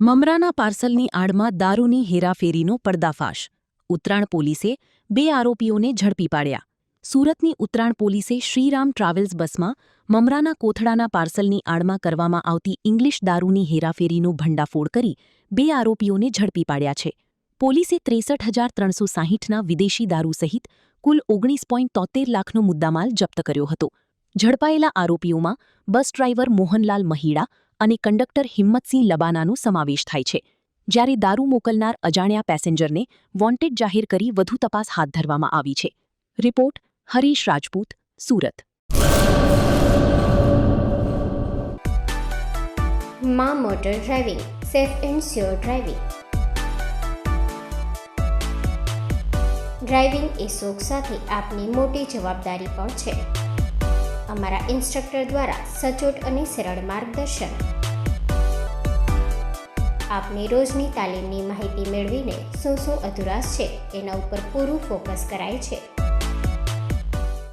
મમરાના પાર્સલની આડમાં દારૂની હેરાફેરીનો પર્દાફાશ. ઉત્તરાણ પોલીસે 2 આરોપીઓને ઝડપી પાડ્યા. સુરતની ઉત્તરાણ પોલીસે શ્રીરામ ટ્રાવેલ્સ બસમાં મમરાના કોથળાના પાર્સલની આડમાં કરવામાં આવતી ઇંગ્લિશ દારૂની હેરાફેરીનો ભંડાફોડ કરી 2 આરોપીઓને ઝડપી પાડ્યા છે. પોલીસે 63,360ના વિદેશી દારૂ સહિત કુલ 19.73 લાખનો મુદ્દામાલ જપ્ત કર્યો હતો. ઝડપાયેલા આરોપીઓમાં બસ ડ્રાઈવર મોહનલાલ મહીડા અને કંડક્ટર હિંમતસિંહ લબાનાનો સમાવેશ થાય છે. જ્યારે દારૂ મોકલનાર અજાણ્યા પેસેન્જરને વોન્ટેડ જાહેર કરી વધુ તપાસ હાથ ધરવામાં આવી છે. રિપોર્ટ હરીશ રાજપૂત, સુરત. માં motor driving, safe and sure driving. Driving એ શોખ સાથે આપની મોટી જવાબદારી પણ છે. અમારા ઇન્સ્ટ્રક્ટર દ્વારા સચોટ અને સરળ માર્ગદર્શન. આપની રોજની તાલીમની માહિતી મેળવીને શું અધુરાશ છે એના ઉપર પૂરું ફોકસ કરાય છે.